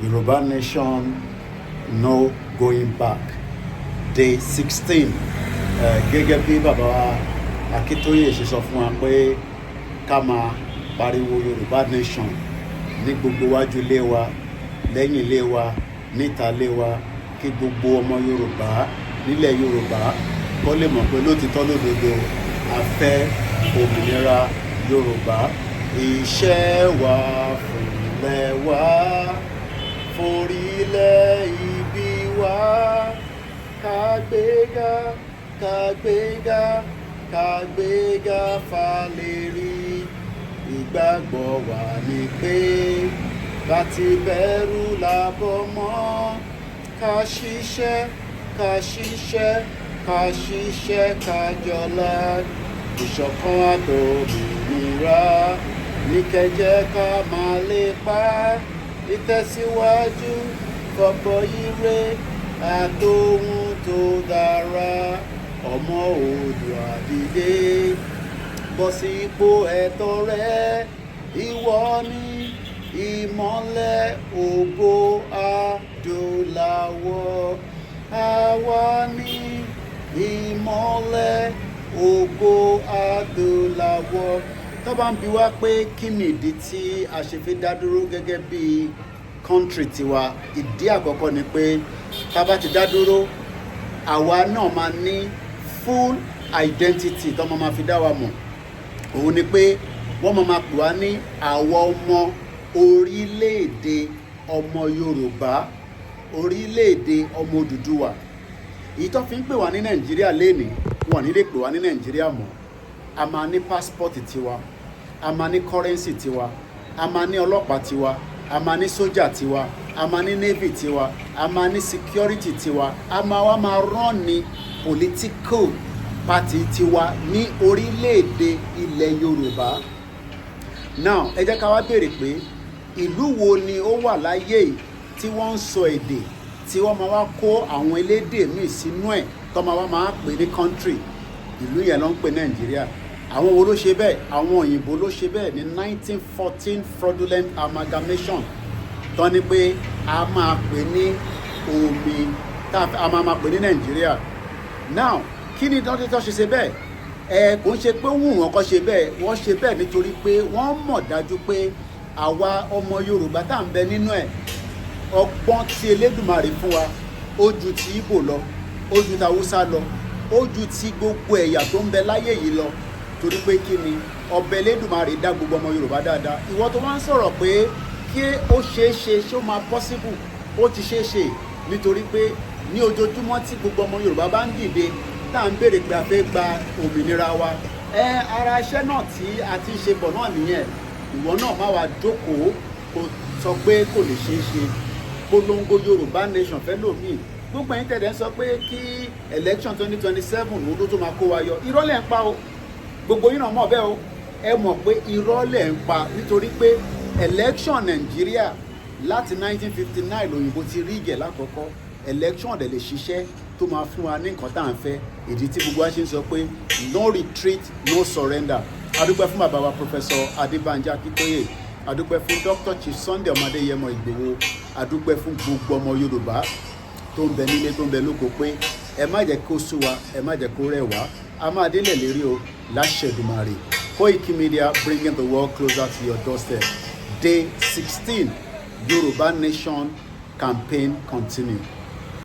Yoruba Nation, no going back. Day 16. Gẹ́gẹ́ bí bàbá wa Akíntóyè ṣe sọ fún wa pé ká máa pariwo Yoruba Nation ní gbogbo wájú ilé wa, lẹ́yìn ilé wa, níta ilé wa, kí gbogbo ọmọ Yorùbá nílẹ̀ Yorùbá kó lè mọ̀ pé lótìtọ́ lódodo a fẹ́ òmìnira Yorùbá. Iṣẹ́ wa fúnlẹ̀ wa, forílẹ̀ ibi wa, kàgbéga kàgbéga kàgbéga fàlérí. Ìgbàgbọ́ wa ni pé ká ti bẹ̀rù làbọ̀ mọ́, ká ṣiṣẹ́ ká ṣiṣẹ́ ká ṣiṣẹ́ ká jọlá. Ìṣọ̀kan àtòmìnira ní kẹjẹ ká máa lépa. Ìtẹ̀síwájú fọ̀pọ̀ ire àtòhun tó dára. Ọmọ Oòduà dìde, bọ́ sí ipò ẹ̀tọ́ rẹ. Ìwọ ni ìmọ́lẹ̀ ògo adúláwọ̀. Àwa ni ìmọ́lẹ̀ ògo adúláwọ̀. Tó bá ń bi wá pé kí ni ìdí tí a ṣe fi dá dúró gẹ́gẹ́ bí country tiwa, ìdí àkọ́kọ́ ni pé tá bá ti dá dúró, àwa náà máa ní full identity tó máa fi dá wa mọ̀. Òun ni pé wọ́n máa pè wá ní àwa ọmọ orílẹ̀-èdè ọmọ Yorùbá, orílẹ̀-èdè ọmọ Odùduwà. Èyí tó fi ń pè wá ní Nàìjíríà lénìí, wọn ní lè pè wá ní Nàìjíríà mọ́. A máa ní passport tiwa, a máa ní currency tiwa, a máa ní ọlọ́pàá tiwa, a máa ní sójà tiwa, a máa ní navy tiwa, a máa ní security tiwa, a máa wá máa rán ní political party tiwa ní orílẹ̀-èdè ilẹ̀ Yorùbá. Now ẹ jẹ́ ká wá béèrè pé ìlú wo ni ó wà láyé tí wọ́n ń sọ èdè tí wọ́n máa wá kó àwọn elédè míì sínú ẹ̀ tó máa pè ní country. Ìlú yẹn ló ń pè Nàìjíríà. Àwọn wo ló ṣe bẹ́ẹ̀? Àwọn òyìnbó ló ṣe bẹ́ẹ̀ ní 1914 fraudulent amalgamation tó ní pé a máa pè ní omi, a máa pè ní Nàìjíríà. Now kí ni dókítà ṣe ṣe bẹ́ẹ̀? Kò ń ṣe pé wù wọ́n kó ṣe bẹ́ẹ̀, wọ́n ṣe bẹ́ẹ̀ nítorí pé wọ́n mọ̀ dájú pé àwa ọmọ Yorùbá tá à ń bẹ nínú ẹ̀, ọgbọ́n tí Elédùmarè fún wa ó ju ti Ìgbò lọ, ó ju ti Haúsá lọ, ó ju ti gbogbo ẹ̀yà tó ń bẹ láyé yìí lọ. Torí pé kí ni ọbẹ̀ Elédùmarè dá gbogbo ọmọ Yorùbá dáadáa. Ìwọ tó máa ń sọ̀rọ̀ pé kí ó ṣeé ṣe, ṣé ó máa possible, ó ti ṣeé ṣe. Nítorí pé ní ojoojúmọ́ tí gbogbo ọmọ Yorùbá bá ń dìde tá à ń béèrè pé a fẹ́ gba òmìnira wa, ara iṣẹ́ náà tí a ti ń ṣe bọ̀ náà nìyẹn. Ìwọ náà má wá jókòó kó sọ pé kò lè ṣeé ṣe. Polongo Yorùbá Nation fẹ́ lòmíì. Gbogbo ẹ̀yin tẹ̀lé ń sọ pé kí election 2027 wo ló tó máa kó wa yọ. Irọ́ lẹ̀ ń pa o. Gbogbo yín náà mọ̀ bẹ́ẹ̀ o. Ẹ mọ̀ pé irọ́ lẹ̀ ń pa nítorí pé election Nàìjíríà láti 1959 lòyìnbó ti rí ìgẹ̀ lákọ̀ọ́kọ́. Election dẹ̀ lè ṣiṣẹ́ tó máa fún wa ní nǹkan tá à ń fẹ́. Ìdí tí gbogbo wa ṣe ń sọ pé no retreat, no surrender. Adúpẹ́ fún bàbá wa Professor Adébánjí Akíntóyè. Adúpẹ́ fún Dr. Chief Sunday Ọmọdéyẹmọ Ìgbòho. Adúpẹ́ fún gbogbo ọmọ Yorùbá tó ń bẹ nílé tó ń bẹ lóko pé ẹ má jẹ́ kó sú wa, ẹ má jẹ́ kó rẹ̀ wá. A máa délẹ̀ lérí o láṣẹ Èdùmàrè. Koiki Media, bringing the world closer to your doorstep. Day 16, Yoruba Nation campaign continue.